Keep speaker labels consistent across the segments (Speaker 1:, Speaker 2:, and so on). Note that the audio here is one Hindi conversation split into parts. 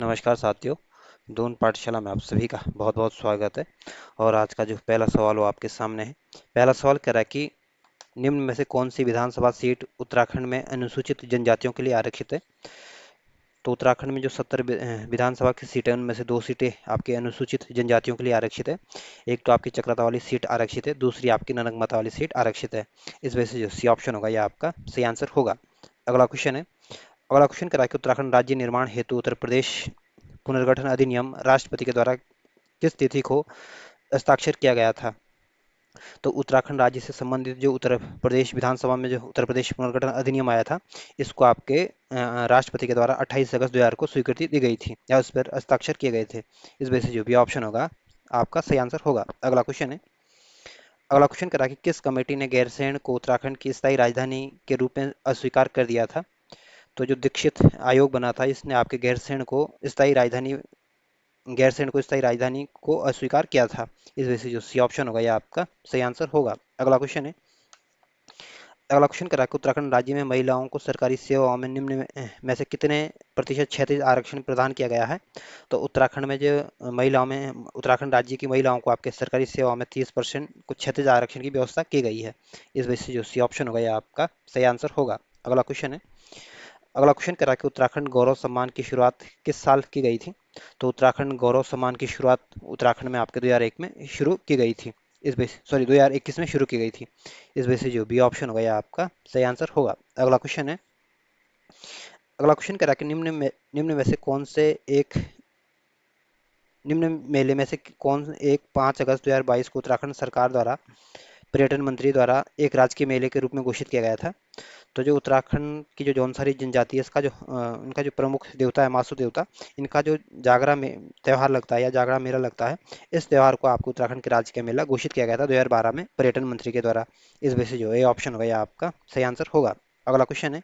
Speaker 1: नमस्कार साथियों। दून पाठशाला में आप सभी का बहुत बहुत स्वागत है। और आज का जो पहला सवाल वो आपके सामने है। पहला सवाल कह रहा है कि निम्न में से कौन सी विधानसभा सीट उत्तराखंड में अनुसूचित जनजातियों के लिए आरक्षित है। तो उत्तराखंड में जो 70 विधानसभा की सीटें, उनमें से 2 सीटें आपके अनुसूचित जनजातियों के लिए आरक्षित है। एक तो आपकी चक्राता वाली सीट आरक्षित है, दूसरी आपकी ननकमता वाली सीट आरक्षित है। इस वजह से जो सी ऑप्शन होगा यह आपका सही आंसर होगा। अगला क्वेश्चन है। अगला क्वेश्चन करा कि उत्तराखंड राज्य निर्माण हेतु उत्तर प्रदेश पुनर्गठन अधिनियम राष्ट्रपति के द्वारा किस तिथि को हस्ताक्षर किया गया था। तो उत्तराखंड राज्य से संबंधित जो उत्तर प्रदेश विधानसभा में जो उत्तर प्रदेश पुनर्गठन अधिनियम आया था, इसको आपके राष्ट्रपति के द्वारा 28 अगस्त 2000 को स्वीकृति दी गई थी या उस पर हस्ताक्षर किए गए थे। इस वजह से जो भी ऑप्शन होगा आपका सही आंसर होगा। अगला क्वेश्चन है। अगला क्वेश्चन करा कि किस कमेटी ने गैरसैंण को उत्तराखंड की स्थायी राजधानी के रूप में अस्वीकार कर दिया था। तो जो दीक्षित आयोग बना था, इसने आपके गैरसैंण को स्थायी राजधानी को अस्वीकार किया था। इस वजह से जो सी ऑप्शन होगा यह आपका सही आंसर होगा। अगला क्वेश्चन है। अगला क्वेश्चन करा कि उत्तराखंड राज्य में महिलाओं को सरकारी सेवाओं में निम्न में से कितने प्रतिशत क्षैतिज आरक्षण प्रदान किया गया है। तो उत्तराखंड में जो महिलाओं में उत्तराखंड राज्य की महिलाओं को आपके सरकारी सेवाओं में 30% को क्षैतिज आरक्षण की व्यवस्था की गई है। इस वजह से जो सी ऑप्शन होगा यह आपका सही आंसर होगा। अगला क्वेश्चन है। अगला क्वेश्चन करा कि उत्तराखंड गौरव सम्मान की शुरुआत किस साल की गई थी। तो उत्तराखंड गौरव सम्मान की शुरुआत उत्तराखंड में आपके 2001 में शुरू की गई थी। इस बेस 2021 में शुरू की गई थी। इस वजह से जो बी ऑप्शन होगा यह आपका सही आंसर होगा। अगला क्वेश्चन है। अगला क्वेश्चन करा कि निम्न में से कौन से एक निम्न मेले में से कौन एक 5 अगस्त 2022 को उत्तराखंड सरकार द्वारा पर्यटन मंत्री द्वारा एक राजकीय मेले के रूप में घोषित किया गया था। तो जो उत्तराखंड की जो जौनसारी जनजाति है, इसका जो उनका जो प्रमुख देवता है मासू देवता, इनका जो जागरा में त्यौहार लगता है या जागरा मेला लगता है, इस त्यौहार को आपको उत्तराखंड के राज्य का मेला घोषित किया गया था 2012 में पर्यटन मंत्री के द्वारा। इस वजह से जो ये ऑप्शन होगा यह आपका सही आंसर होगा। अगला क्वेश्चन है।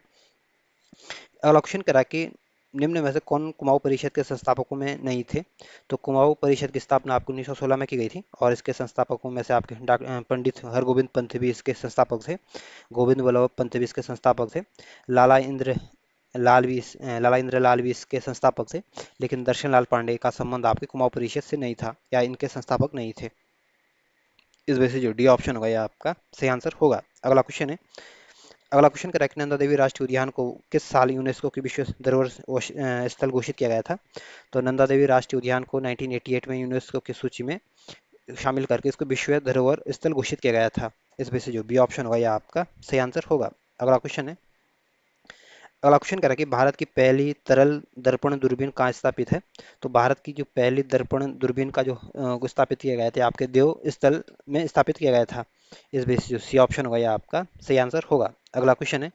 Speaker 1: अगला क्वेश्चन करा कि निम्न में से कौन कुमाऊं परिषद के संस्थापकों में नहीं थे। तो कुमाऊं परिषद की स्थापना आपको 1916 में की गई थी और इसके संस्थापकों में से आपके पंडित हरगोविंद पंत भी इसके संस्थापक थे। गोविंद वल्लभ पंत भी इसके संस्थापक थे। लाला इंद्र लाला इंद्र लाल भी इसके संस्थापक थे। लेकिन दर्शन लाल पांडे का संबंध आपके कुमाऊं परिषद से नहीं था या इनके संस्थापक नहीं थे। इस वजह से जो डी ऑप्शन होगा यह आपका सही आंसर होगा। अगला क्वेश्चन है। अगला क्वेश्चन करें कि नंदा देवी राष्ट्रीय उद्यान को किस साल यूनेस्को की विश्व धरोहर स्थल घोषित किया गया था। तो नंदा देवी राष्ट्रीय उद्यान को 1988 में यूनेस्को की सूची में शामिल करके इसको विश्व धरोहर स्थल घोषित किया गया था। इस वजह से जो बी ऑप्शन होगा यह आपका सही आंसर होगा। अगला क्वेश्चन है। अगला क्वेश्चन करें कि भारत की पहली तरल दर्पण दूरबीन कहाँ स्थापित है। तो भारत की जो पहली दर्पण दूरबीन का जो स्थापित किया गया था आपके देव स्थल में स्थापित किया गया था। इस वजह से जो सी ऑप्शन होगा यह आपका सही आंसर होगा। अगला क्वेश्चन है।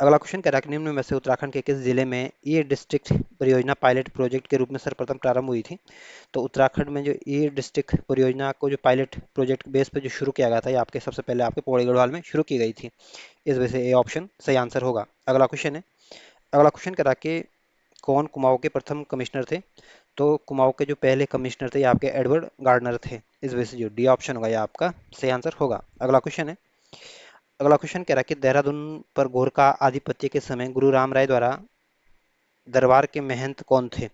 Speaker 1: अगला क्वेश्चन कह रहा है कि निम्न में से उत्तराखंड के किस जिले में ई डिस्ट्रिक्ट परियोजना पायलट प्रोजेक्ट के रूप में सर्वप्रथम प्रारंभ हुई थी। तो उत्तराखंड में जो ई डिस्ट्रिक्ट परियोजना को जो पायलट प्रोजेक्ट बेस पे जो शुरू किया गया था, ये आपके सबसे पहले आपके पौड़ी गढ़वाल में शुरू की गई थी। इस वजह से ए ऑप्शन सही आंसर होगा। अगला क्वेश्चन है। अगला क्वेश्चन कह रहा है कि कौन कुमाऊं के प्रथम कमिश्नर थे। तो कुमाऊं के जो पहले कमिश्नर थे ये आपके एडवर्ड गार्डनर थे। इस वजह से जो डी ऑप्शन होगा ये आपका सही आंसर होगा। अगला क्वेश्चन है। अगला क्वेश्चन कह रहा है कि देहरादून पर गोरखा आधिपत्य के समय गुरु राम राय द्वारा दरबार के महंत कौन थे।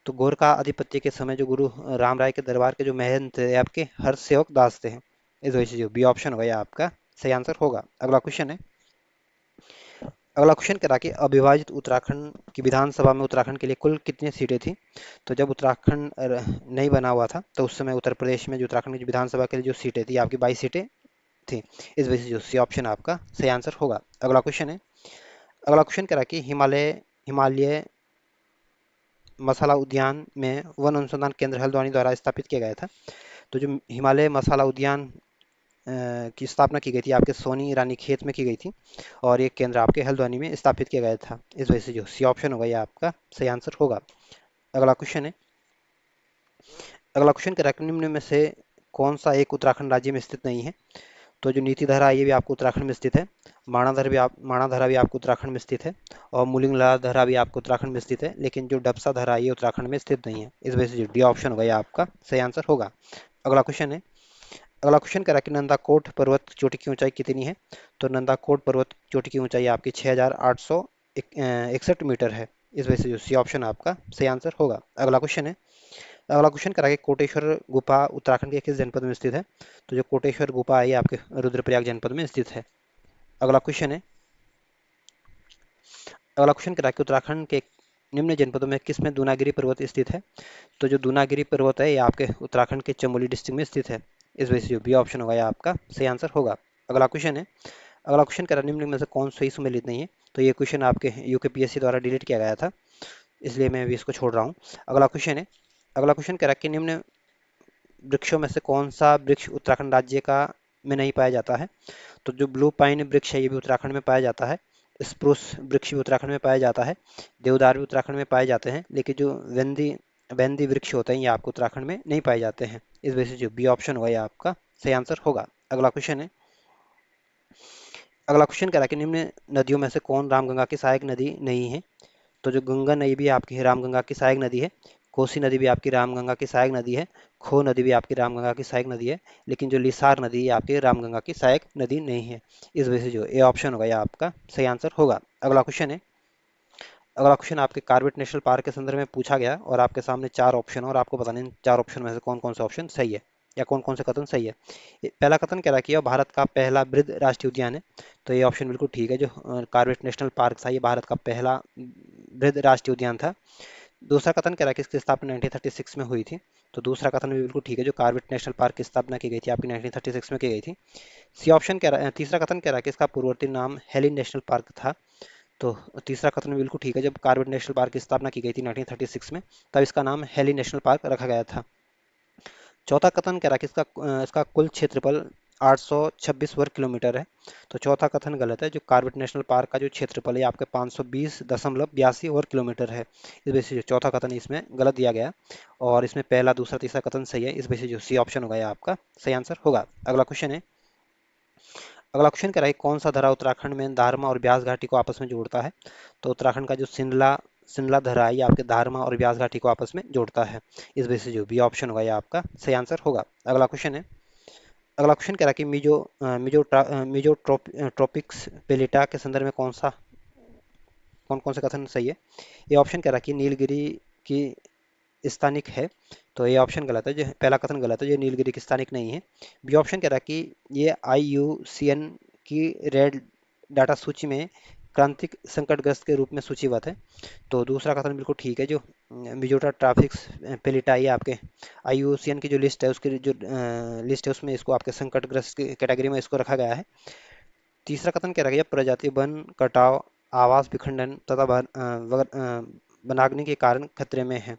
Speaker 1: तो गोरखा आधिपत्य के समय जो गुरु राम राय के दरबार के जो महंत थे आपके हरसेवक दास थे। इस वजह से जो बी ऑप्शन होगा यह आपका सही आंसर होगा। अगला क्वेश्चन है। अगला क्वेश्चन करा कि अविभाजित उत्तराखंड की विधानसभा में उत्तराखंड के लिए कुल कितनी सीटें थी। तो जब उत्तराखंड नहीं बना हुआ था तो उस समय उत्तर प्रदेश में जो उत्तराखंड की विधानसभा के लिए जो सीटें थी आपकी 22 सीटें थी। इस वजह से जो सी ऑप्शन आपका सही आंसर होगा। अगला क्वेश्चन है। अगला क्वेश्चन करा कि हिमालय मसाला उद्यान में वन अनुसंधान केंद्र हल्द्वानी द्वारा स्थापित किया गया था। तो जो हिमालय मसाला उद्यान की स्थापना की गई थी आपके सोनी रानी खेत में की गई थी और ये केंद्र आपके हल्द्वानी में स्थापित किया गया था। इस वजह से जो सी ऑप्शन होगा ये आपका सही आंसर होगा। अगला क्वेश्चन है। अगला क्वेश्चन करा कि निम्न में से कौन सा एक उत्तराखंड राज्य में स्थित नहीं है। तो जो नीति धारा है ये भी आपको उत्तराखंड में स्थित है। माणाधरा भी आपको उत्तराखंड में स्थित है। और मुलिंगला धरा भी आपको उत्तराखंड में स्थित है। लेकिन जो डबसा धरा है ये उत्तराखंड में स्थित नहीं है। इस वजह से जो डी ऑप्शन होगा ये आपका सही आंसर होगा। अगला क्वेश्चन है। अगला क्वेश्चन करा कि नंदाकोट पर्वत चोटी की ऊंचाई कितनी है। तो नंदाकोट पर्वत चोटी की ऊंचाई आपकी 6,861 मीटर है। इस वजह से जो सी ऑप्शन आपका सही आंसर होगा। अगला क्वेश्चन है, अगला क्वेश्चन करा के कोटेश्वर गुफा उत्तराखंड के किस जनपद में स्थित है? तो जो कोटेश्वर गुफा है ये आपके रुद्रप्रयाग जनपद में स्थित है। अगला क्वेश्चन है, अगला क्वेश्चन करा के उत्तराखंड के निम्न जनपदों में किस में दूनागिरी पर्वत स्थित है? तो जो दूनागिरी पर्वत है ये आपके उत्तराखंड के चमोली डिस्ट्रिक्ट में स्थित है। इस वजह से जो बी ऑप्शन होगा ये आपका सही आंसर होगा। अगला क्वेश्चन है, अगला क्वेश्चन करा निम्न में से कौन सही सुमेलित नहीं है? तो ये क्वेश्चन आपके यूकेपीएससी द्वारा डिलीट किया गया था, इसलिए मैं अभी इसको छोड़ रहा हूँ। अगला क्वेश्चन है, अगला क्वेश्चन करा कि निम्न वृक्षों में से कौन सा वृक्ष उत्तराखंड राज्य का में नहीं पाया जाता है? तो जो ब्लू पाइन वृक्ष है ये भी उत्तराखंड में पाया जाता है, स्प्रूस वृक्ष भी उत्तराखंड में पाया जाता है, देवदार भी उत्तराखंड में पाए जाते हैं, लेकिन जो वेंदी वेंदी वृक्ष होते हैं ये आपको उत्तराखंड में नहीं पाए जाते हैं। इस वजह से जो बी ऑप्शन होगा ये आपका सही आंसर होगा। अगला क्वेश्चन है, अगला क्वेश्चन कह रहा है कि निम्न नदियों में से कौन रामगंगा की सहायक नदी नहीं है? तो जो गंगा नदी भी आपकी रामगंगा की सहायक नदी है, कोसी नदी भी आपकी रामगंगा की सहायक नदी है, खो नदी भी आपकी रामगंगा की सहायक नदी है, लेकिन जो लिसार नदी है आपकी रामगंगा की सहायक नदी नहीं है। इस वजह से जो ए ऑप्शन होगा यह आपका सही आंसर होगा। अगला क्वेश्चन है, अगला क्वेश्चन आपके कार्बेट नेशनल पार्क के संदर्भ में पूछा गया और आपके सामने चार ऑप्शन और आपको बताना है इन चार ऑप्शन में से कौन कौन सा ऑप्शन सही है या कौन कौन से कथन सही है। पहला कथन कह रहा है कि यह भारत का पहला वृहद राष्ट्रीय उद्यान है, तो ये ऑप्शन बिल्कुल ठीक है। जो कार्बेट नेशनल पार्क था ये भारत का पहला वृहद राष्ट्रीय उद्यान था। दूसरा कथन कह रहा है कि इसकी स्थापना 1936 में हुई थी, तो दूसरा कथन भी बिल्कुल ठीक है। जो कार्बेट नेशनल पार्क की स्थापना की गई थी आपकी 1936 में की गई थी। सी ऑप्शन कह रहा है, तीसरा कथन कह रहा है कि इसका पूर्ववर्ती नाम हेलिन नेशनल पार्क था, तो तीसरा कथन भी बिल्कुल ठीक है। जब कार्बेट नेशनल पार्क की स्थापना की गई थी 1936 में तब इसका नाम हेलिन नेशनल पार्क रखा गया था। चौथा कथन कह रहा है कि इसका कुल क्षेत्रफल 826 वर्ग किलोमीटर है, तो चौथा कथन गलत है। जो कार्बेट नेशनल पार्क का जो क्षेत्रफल है आपके 520.82 वर्ग किलोमीटर है। इस वजह से जो चौथा कथन है इसमें गलत दिया गया और इसमें पहला दूसरा तीसरा कथन सही है। इस वजह से जो सी ऑप्शन होगा ये आपका सही आंसर होगा। अगला क्वेश्चन है, अगला क्वेश्चन कह रहा है कौन सा धरा उत्तराखंड में दारमा और ब्यास घाटी को आपस में जोड़ता है? तो उत्तराखंड का जो शिमला शिमला धरा है ये आपके दारमा और ब्यास घाटी को आपस में जोड़ता है। इस वजह से जो बी ऑप्शन होगा ये आपका सही आंसर होगा। अगला क्वेश्चन है, अगला क्वेश्चन कह रहा है कि मिजो ट्रॉपिक्स पेलिटा के संदर्भ में कौन कौन से कथन सही है? ये ऑप्शन कह रहा है कि नीलगिरी की स्थानिक है, तो ये ऑप्शन गलत है। जो पहला कथन गलत है, जो नीलगिरी की स्थानिक नहीं है। बी ऑप्शन कह रहा है कि ये IUCN की रेड डाटा सूची में क्रांतिक संकटग्रस्त के रूप में सूचीबद्ध है, तो दूसरा कथन बिल्कुल ठीक है। जो मिजोटा ट्राफिक्स पेलिटाई आपके IUCN की जो लिस्ट है उसकी जो लिस्ट है उसमें इसको आपके संकटग्रस्त की कैटेगरी में इसको रखा गया है। तीसरा कथन क्या रह गया, प्रजाति वन कटाव आवास विखंडन तथा वनाग्नि के कारण खतरे में है,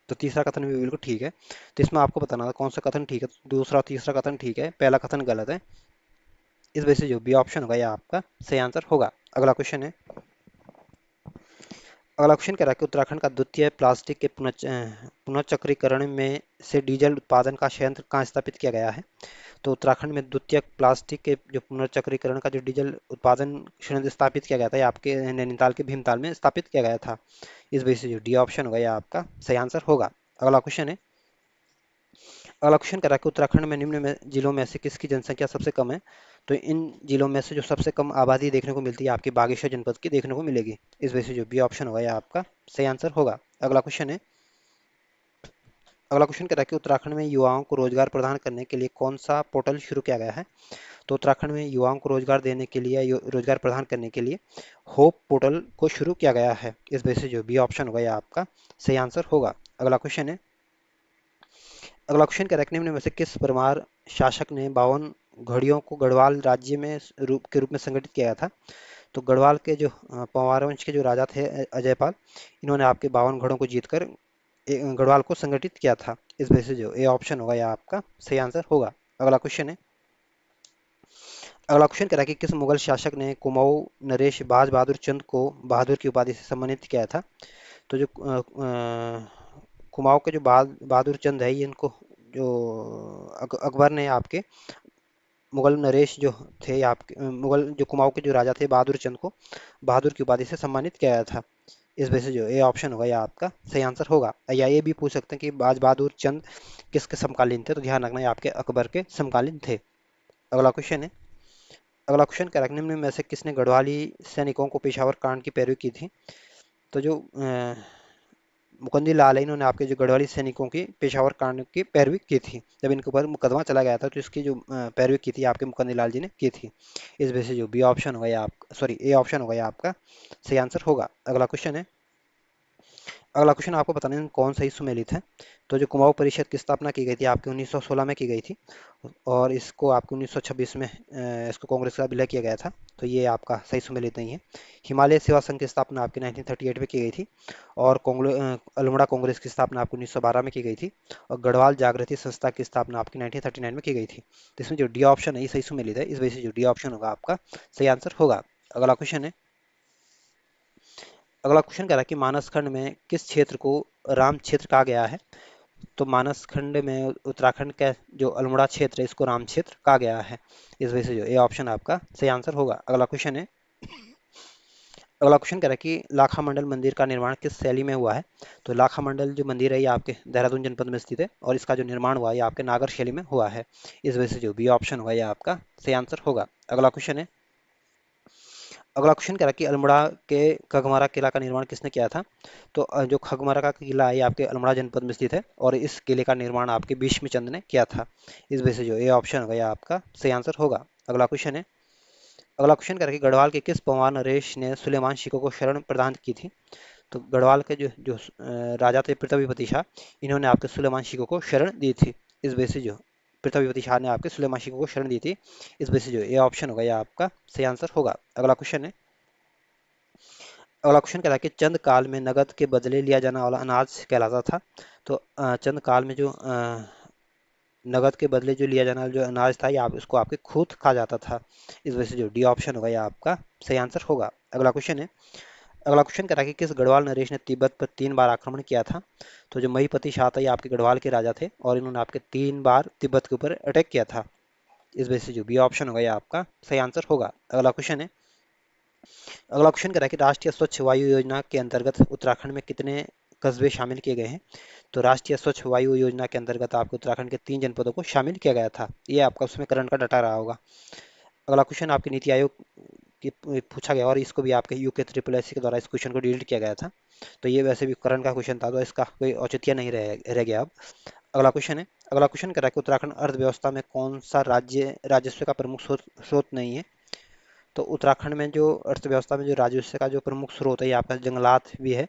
Speaker 1: तो तीसरा कथन भी बिल्कुल ठीक है। तो इसमें आपको बताना था कौन सा कथन ठीक है। दूसरा और तीसरा कथन ठीक है, पहला कथन गलत है। इस वजह से जो बी ऑप्शन होगा यह आपका सही आंसर होगा। अगला क्वेश्चन है, अगला क्वेश्चन कह रहा है कि उत्तराखंड का द्वितीय प्लास्टिक के पुनःचक्रीकरण में से डीजल उत्पादन का संयंत्र कहाँ स्थापित किया गया है? तो उत्तराखंड में द्वितीय प्लास्टिक के जो पुनर्चक्रीकरण का जो डीजल उत्पादन संयंत्र स्थापित किया गया था ये आपके नैनीताल के भीमताल में स्थापित किया गया था। इस वजह से जो डी ऑप्शन होगा यह आपका सही आंसर होगा। अगला क्वेश्चन है, अगला क्वेश्चन कह रहा है कि उत्तराखंड में निम्न में जिलों में से किसकी जनसंख्या सबसे कम है? तो इन जिलों में से जो सबसे कम आबादी देखने को मिलती है आपकी बागेश्वर जनपद की देखने को मिलेगी। इस वजह से जो बी ऑप्शन होगा यह आपका सही आंसर होगा। अगला क्वेश्चन है, अगला क्वेश्चन कह रहा है कि उत्तराखंड में युवाओं को रोजगार प्रदान करने के लिए कौन सा पोर्टल शुरू किया गया है? तो उत्तराखंड में युवाओं को रोजगार देने के लिए रोजगार प्रदान करने के लिए होप पोर्टल को शुरू किया गया है। इस वजह से जो बी ऑप्शन होगा यह आपका सही आंसर होगा। अगला क्वेश्चन है, अगला क्वेश्चन कह रहा है कि निम्न में से किस परमार शासक ने 52 घड़ियों को गढ़वाल राज्य में रूप में संगठित किया था? तो गढ़वाल के जो पंवार वंश के जो राजा थे अजयपाल, इन्होंने आपके 52 घड़ों को जीतकर गढ़वाल को संगठित किया था। इस वजह से जो ए ऑप्शन होगा यह आपका सही आंसर होगा। अगला क्वेश्चन है, अगला क्वेश्चन कह रहा है कि किस मुगल शासक ने कुमाऊं नरेश बाज बहादुर चंद को बहादुर की उपाधि से सम्मानित किया था? तो जो कुमाऊं के जो बहादुर चंद है ये इनको जो अकबर ने आपके मुगल नरेश जो थे आपके मुगल जो कुमाऊं के जो राजा थे बहादुर चंद को बहादुर की उपाधि से सम्मानित किया गया था। इस वजह से जो ए ऑप्शन होगा यह आपका सही आंसर होगा। या ये भी पूछ सकते हैं कि बाज बहादुर चंद किसके समकालीन थे? तो ध्यान रखना ये आपके अकबर के समकालीन थे। अगला क्वेश्चन है, अगला क्वेश्चन कह रहा है निम्न में से किसने गढ़वाली सैनिकों को पेशावर कांड की पैरवी की थी? तो जो मुकुंदी लाल है, इन्होंने आपके जो गढ़वाली सैनिकों की पेशावर कांड की पैरवी की थी। जब इनके ऊपर मुकदमा चला गया था तो इसकी जो पैरवी की थी आपके मुकुंदी लाल जी ने की थी। इस वजह से जो बी ऑप्शन होगा या आप सॉरी ए ऑप्शन होगा या आपका सही आंसर होगा। अगला क्वेश्चन है। अगला क्वेश्चन आपको बताना है कौन सा ही सुमेलित है। तो जो कुमाऊं परिषद की स्थापना की गई थी आपकी 1916 में की गई थी, और इसको आपको 1926 में इसको कांग्रेस का विलय किया गया था। तो ये आपका सही सुमेलित नहीं है। हिमालय सेवा संघ की स्थापना आपकी 1938 में की गई थी, और अल्मोड़ा कांग्रेस की स्थापना आपको 1912 में की गई थी, और गढ़वाल जागृति संस्था की स्थापना आपकी 1939 में की गई थी। तो इसमें जो डी ऑप्शन है ये सही सुमेलित है। इस वजह से जो डी ऑप्शन होगा आपका सही आंसर होगा। अगला क्वेश्चन है। अगला क्वेश्चन कह रहा है कि मानस खंड में किस क्षेत्र को राम क्षेत्र कहा गया है। तो मानस खंड में उत्तराखंड का जो अल्मोड़ा क्षेत्र है इसको राम क्षेत्र कहा गया है। इस वजह से जो ए ऑप्शन आपका सही आंसर होगा। अगला क्वेश्चन है। अगला क्वेश्चन कह रहा है कि लाखा मंडल मंदिर का निर्माण किस शैली में हुआ है। तो लाखा मंडल जो मंदिर है ये आपके देहरादून जनपद में स्थित है, और इसका जो निर्माण हुआ है ये आपके नागर शैली में हुआ है। इस वजह से जो बी ऑप्शन होगा ये आपका सही आंसर होगा। अगला क्वेश्चन है। अगला क्वेश्चन कह रहा है कि अल्मोड़ा के खगमारा किला का निर्माण किसने किया था। तो जो खगमारा का किला है ये आपके अल्मोड़ा जनपद में स्थित है, और इस किले का निर्माण आपके भीष्म चंद्र ने किया था। इस वजह से जो ए ऑप्शन होगा यह आपका सही आंसर होगा। अगला क्वेश्चन है। अगला क्वेश्चन कह रहा है कि गढ़वाल के किस पवार नरेश ने सुलेमान शिकोह को शरण प्रदान की थी। तो गढ़वाल के जो जो राजा थे पृथ्वीपति शाह, इन्होंने आपके सुलेमान शिकोह को शरण दी थी। इस वजह से जो पृथ्वीपति शाह ने आपके सुलेमान शिकोह को शरण दी थी। इस वजह से जो ए ऑप्शन होगा यह आपका सही आंसर होगा। अगला क्वेश्चन है। अगला क्वेश्चन कह रहा है कि चंद काल में नगद के बदले लिया जाने वाला अनाज कहलाता था। तो चंद काल में जो नगद के बदले जो लिया जाने वाला जो अनाज था, या आप उसको आपके खूत कहा जाता था। इस वजह से जो डी ऑप्शन होगा यह आपका सही आंसर होगा। अगला क्वेश्चन है। अगला क्वेश्चन कह रहा है कि किस गढ़वाल नरेश ने तिब्बत पर 3 बार आक्रमण किया था। तो जो महीपति शाह था ये आपके गढ़वाल के राजा थे, और इन्होंने आपके 3 बार तिब्बत के ऊपर अटैक किया था। इस वजह से जो बी ऑप्शन होगा यह आपका सही आंसर होगा। अगला क्वेश्चन है। अगला क्वेश्चन कह रहा है कि राष्ट्रीय स्वच्छ वायु योजना के अंतर्गत उत्तराखंड में कितने कस्बे शामिल किए गए हैं। तो राष्ट्रीय स्वच्छ वायु योजना के अंतर्गत आपको उत्तराखंड के 3 जनपदों को शामिल किया गया था। ये आपका उसमें करंट का डाटा रहा होगा। अगला क्वेश्चन आपके नीति आयोग की पूछा गया, और इसको भी आपके यूके ट्रिपल एस के द्वारा इस क्वेश्चन को डिलीट किया गया था। तो ये वैसे भी करंट का क्वेश्चन था, तो इसका कोई औचित्य नहीं रह गया अब। अगला क्वेश्चन है। अगला क्वेश्चन कह रहा है कि उत्तराखंड अर्थव्यवस्था में कौन सा राज्य राजस्व का प्रमुख स्रोत नहीं है। तो उत्तराखंड में जो अर्थव्यवस्था में जो राजस्व का जो प्रमुख स्रोत है ये आपका जंगलात भी है,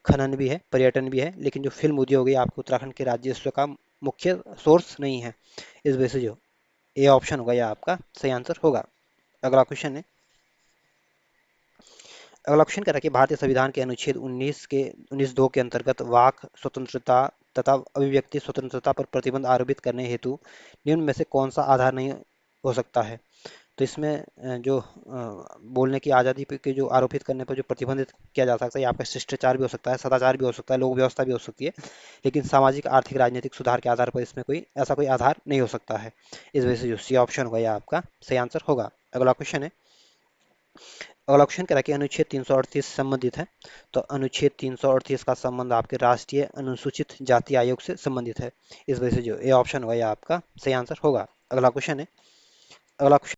Speaker 1: खनन भी है, पर्यटन भी है, लेकिन जो फिल्म उद्योग है आपके उत्तराखंड के राजस्व का मुख्य सोर्स नहीं है। इस वजह से जो ए ऑप्शन होगा यह आपका सही आंसर होगा। अगला क्वेश्चन है। अगला क्वेश्चन कह रहा है कि भारतीय संविधान के अनुच्छेद 19(2) के अंतर्गत वाक स्वतंत्रता तथा अभिव्यक्ति स्वतंत्रता पर प्रतिबंध आरोपित करने हेतु निम्न में से कौन सा आधार नहीं हो सकता है। तो इसमें जो बोलने की आज़ादी पे के जो आरोपित करने पर जो प्रतिबंधित किया जा सकता है, ये आपका शिष्टाचार भी हो सकता है, सदाचार भी हो सकता है, लोक व्यवस्था भी हो सकती है, लेकिन सामाजिक आर्थिक राजनीतिक सुधार के आधार पर इसमें कोई ऐसा कोई आधार नहीं हो सकता है। इस वजह से जो सी ऑप्शन होगा यह आपका सही आंसर होगा। अगला क्वेश्चन है। अगला क्वेश्चन कह रहा है कि अनुच्छेद 338 संबंधित है। तो अनुच्छेद 338 का संबंध आपके राष्ट्रीय अनुसूचित जाति आयोग से संबंधित है। इस वजह से जो ए ऑप्शन होगा यह आपका सही आंसर होगा। अगला क्वेश्चन है। अगला क्वेश्चन